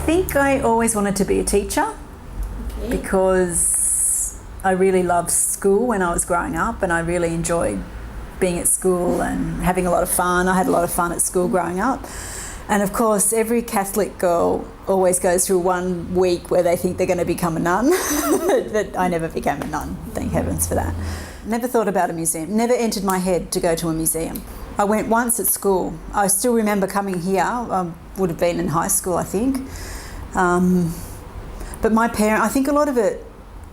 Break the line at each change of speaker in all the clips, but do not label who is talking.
think I always wanted to be a teacher because I really loved school when I was growing up, and I really enjoyed being at school and having a lot of fun. I had a lot of fun at school growing up. And of course, every Catholic girl always goes through 1 week where they think they're going to become a nun. But I never became a nun, thank heavens for that. Never thought about a museum, never entered my head to go to a museum. I went once at school. I still remember coming here, I would have been in high school, I think. But my parents, I think a lot of it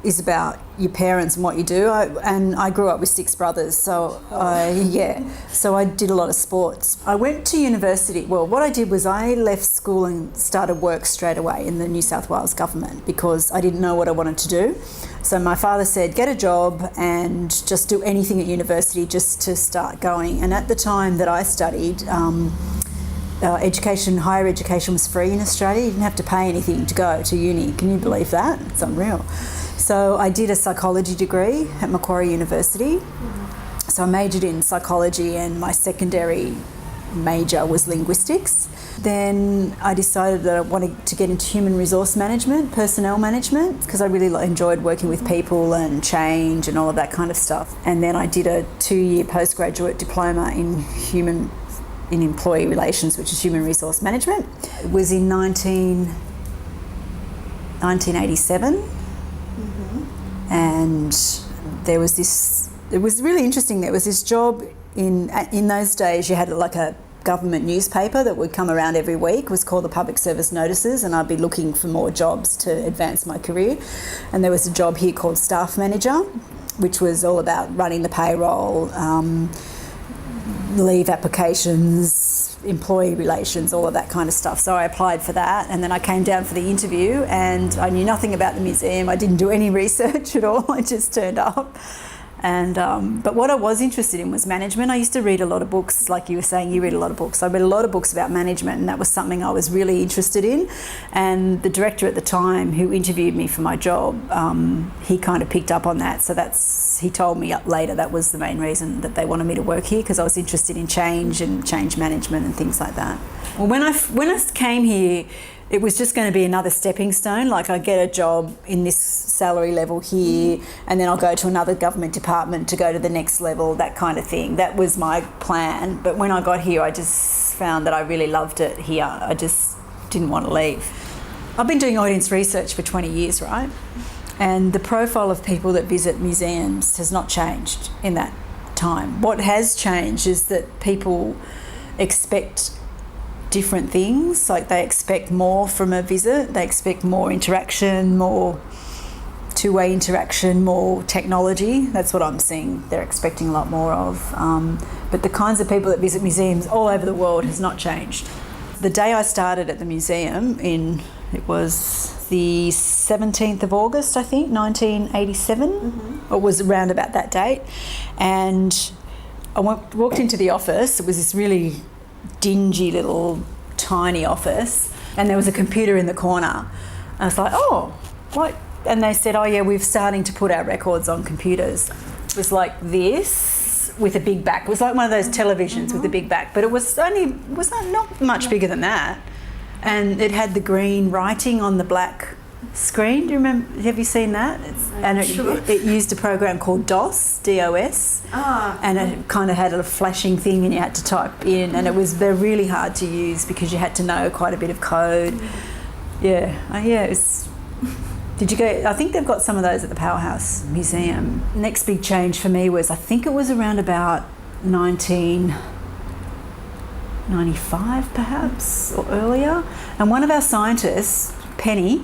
is about your parents and what you do. I grew up with 6 brothers, so so I did a lot of sports. I went to university. Well, what I did was I left school and started work straight away in the New South Wales government because I didn't know what I wanted to do. So my father said, get a job and just do anything at university just to start going. And at the time that I studied, higher education was free in Australia. You didn't have to pay anything to go to uni. Can you believe that? It's unreal. So I did a psychology degree at Macquarie University. So I majored in psychology and my secondary major was linguistics. Then I decided that I wanted to get into human resource management, personnel management, because I really enjoyed working with people and change and all of that kind of stuff. And then I did a 2-year postgraduate diploma in employee relations, which is human resource management. It was in 1987. And there was this, it was really interesting, there was this job in those days, you had like a government newspaper that would come around every week. It was called the Public Service Notices, and I'd be looking for more jobs to advance my career. And there was a job here called Staff Manager, which was all about running the payroll, leave applications, employee relations, all of that kind of stuff. So I applied for that, and then I came down for the interview and I knew nothing about the museum. I didn't do any research at all. I just turned up. And but what I was interested in was management. I used to read a lot of books, like you were saying, you read a lot of books. I read a lot of books about management, and that was something I was really interested in. And the director at the time who interviewed me for my job, he kind of picked up on that. So he told me later that was the main reason that they wanted me to work here, because I was interested in change and change management and things like that. Well, when I came here, it was just going to be another stepping stone. Like, I get a job in this salary level here, and then I'll go to another government department to go to the next level, that kind of thing. That was my plan. But when I got here, I just found that I really loved it here. I just didn't want to leave. I've been doing audience research for 20 years, right? And the profile of people that visit museums has not changed in that time. What has changed is that people expect different things. Like, they expect more from a visit, they expect more interaction, more two-way interaction, more technology. That's what I'm seeing they're expecting a lot more of. But the kinds of people that visit museums all over the world has not changed. The day I started at the museum, it was the 17th of August, I think, 1987. It was around about that date. And I walked into the office. It was this really dingy little tiny office, and there was a computer in the corner. I was like, oh, what? And they said, oh yeah, we're starting to put our records on computers. It was like this with a big back. It was like one of those televisions with a big back, but it was not much bigger than that. And it had the green writing on the black screen. Do you remember? Have you seen that? It used a program called DOS, D-O-S, and it kind of had a flashing thing, and you had to type in, and they're really hard to use because you had to know quite a bit of code. Yeah, it was. Did you go? I think they've got some of those at the Powerhouse Museum. Next big change for me was, I think it was around about 1995 perhaps, or earlier, and one of our scientists, Penny,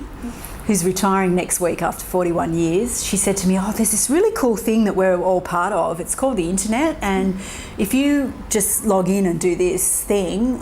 who's retiring next week after 41 years, she said to me, oh, there's this really cool thing that we're all part of. It's called the internet, and if you just log in and do this thing,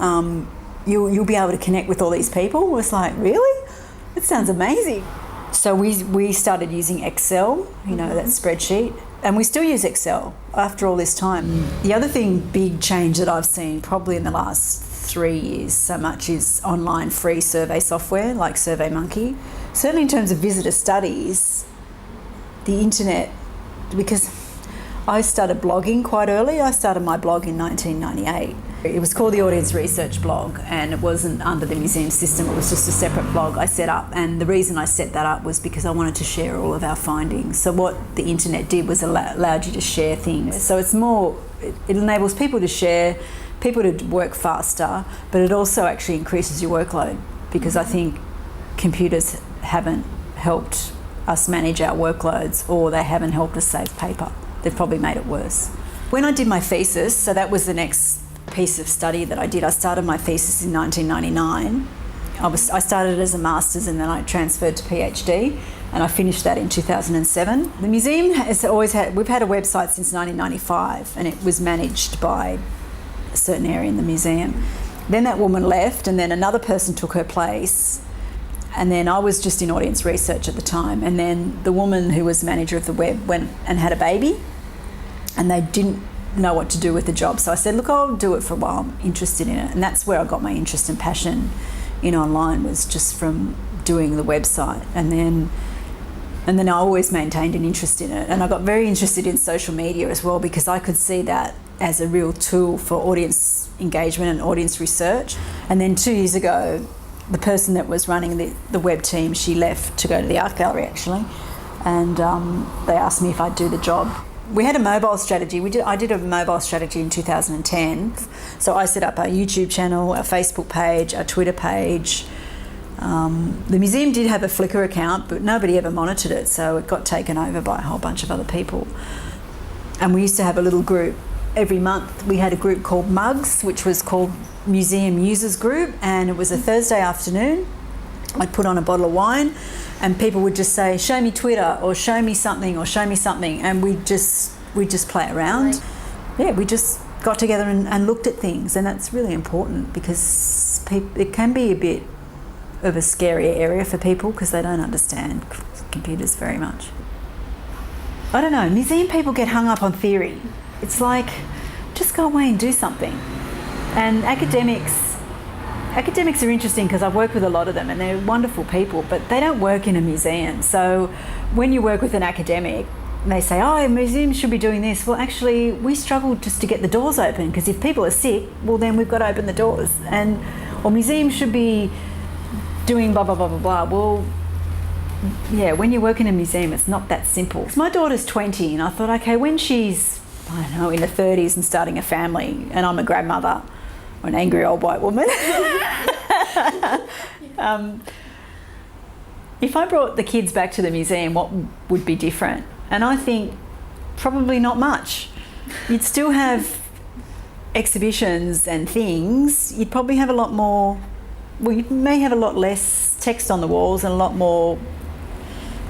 you'll be able to connect with all these people. I was like, really? That sounds amazing. So we started using Excel, that spreadsheet, and we still use Excel after all this time. The other big change that I've seen probably in the last 3 years so much is online free survey software like SurveyMonkey. Certainly in terms of visitor studies, the internet, because I started blogging quite early. I started my blog in 1998. It was called the Audience Research Blog, and it wasn't under the museum system, it was just a separate blog I set up. And the reason I set that up was because I wanted to share all of our findings. So what the internet did was allowed you to share things. So it's more, it enables people to share, people to work faster, but it also actually increases your workload, because I think computers haven't helped us manage our workloads, or they haven't helped us save paper. They've probably made it worse. When I did my thesis, so that was the next piece of study that I did. I started my thesis in 1999. I started as a master's and then I transferred to PhD, and I finished that in 2007. The museum has always had, we've had a website since 1995, and it was managed by a certain area in the museum. Then that woman left, and then another person took her place, and then I was just in audience research at the time, and then the woman who was manager of the web went and had a baby, and they didn't know what to do with the job. So I said, look, I'll do it for a while, I'm interested in it. And that's where I got my interest and passion in online, was just from doing the website. And then I always maintained an interest in it. And I got very interested in social media as well, because I could see that as a real tool for audience engagement and audience research. And then 2 years ago, the person that was running the web team, she left to go to the art gallery actually. And they asked me if I'd do the job. We had a mobile strategy. I did a mobile strategy in 2010. So I set up a YouTube channel, a Facebook page, a Twitter page. The museum did have a Flickr account, but nobody ever monitored it, so it got taken over by a whole bunch of other people. And we used to have a little group every month. We had a group called Mugs, which was called Museum Users Group, and it was a Thursday afternoon. I'd put on a bottle of wine, and people would just say, show me Twitter, or show me something, or show me something, and we'd just play around. Yeah, we just got together and looked at things, and that's really important, because it can be a bit of a scary area for people because they don't understand computers very much. I don't know, museum people get hung up on theory. It's like, just go away and do something. And academics are interesting because I've worked with a lot of them and they're wonderful people, but they don't work in a museum. So when you work with an academic, they say, oh, museums should be doing this. Well, actually, we struggle just to get the doors open, because if people are sick, well, then we've got to open the doors. Or museums should be doing blah, blah, blah, blah, blah. Well, yeah, when you work in a museum, it's not that simple. My daughter's 20, and I thought, okay, when she's, I don't know, in her 30s and starting a family, and I'm a grandmother, or an angry old white woman, if I brought the kids back to the museum, what would be different? And I think probably not much. You'd still have exhibitions and things. You'd probably have a lot more, well, you may have a lot less text on the walls and a lot more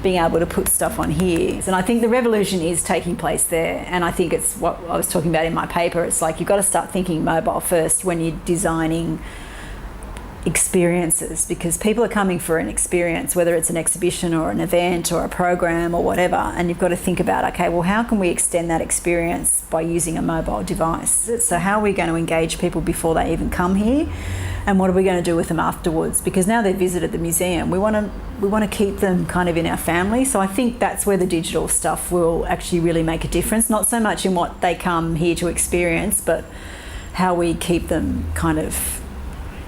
being able to put stuff on here. And I think the revolution is taking place there. And I think it's what I was talking about in my paper. It's like you've got to start thinking mobile first when you're designing experiences, because people are coming for an experience, whether it's an exhibition or an event or a program or whatever, and you've got to think about, okay, well, how can we extend that experience by using a mobile device? So how are we going to engage people before they even come here, and what are we going to do with them afterwards? Because now they've visited the museum, we want to keep them kind of in our family. So I think that's where the digital stuff will actually really make a difference, not so much in what they come here to experience, but how we keep them kind of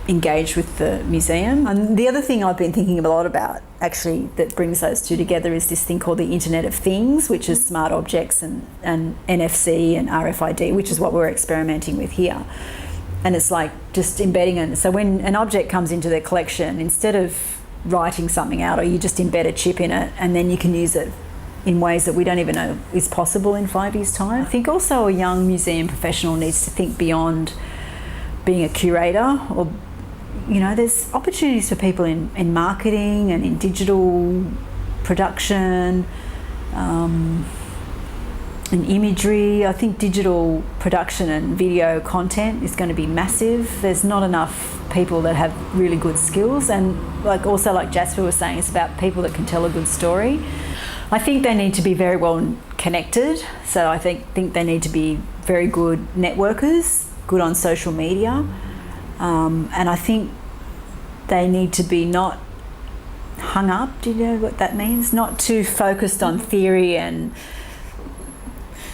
engaged with the museum. And the other thing I've been thinking a lot about, actually, that brings those two together is this thing called the Internet of Things, which is smart objects and NFC and RFID, which is what we're experimenting with here. And it's like just embedding it. So when an object comes into their collection, instead of writing something out, or you just embed a chip in it, and then you can use it in ways that we don't even know is possible in 5 years' time. I think also a young museum professional needs to think beyond being a curator, or there's opportunities for people in marketing and in digital production, in imagery. I think digital production and video content is going to be massive. There's not enough people that have really good skills, and like Jasper was saying, it's about people that can tell a good story. I think they need to be very well connected. So I think they need to be very good networkers, good on social media. And I think they need to be not hung up, do you know what that means? Not too focused on theory, and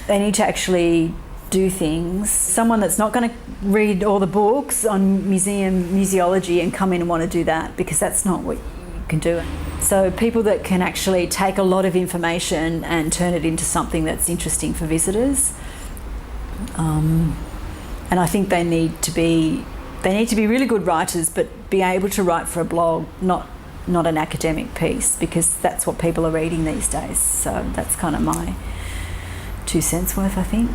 they need to actually do things. Someone that's not going to read all the books on museology and come in and want to do that, because that's not what you can do. So people that can actually take a lot of information and turn it into something that's interesting for visitors. And I think they need to be really good writers, but be able to write for a blog, not an academic piece, because that's what people are reading these days. So that's kind of my 2 cents worth, I think.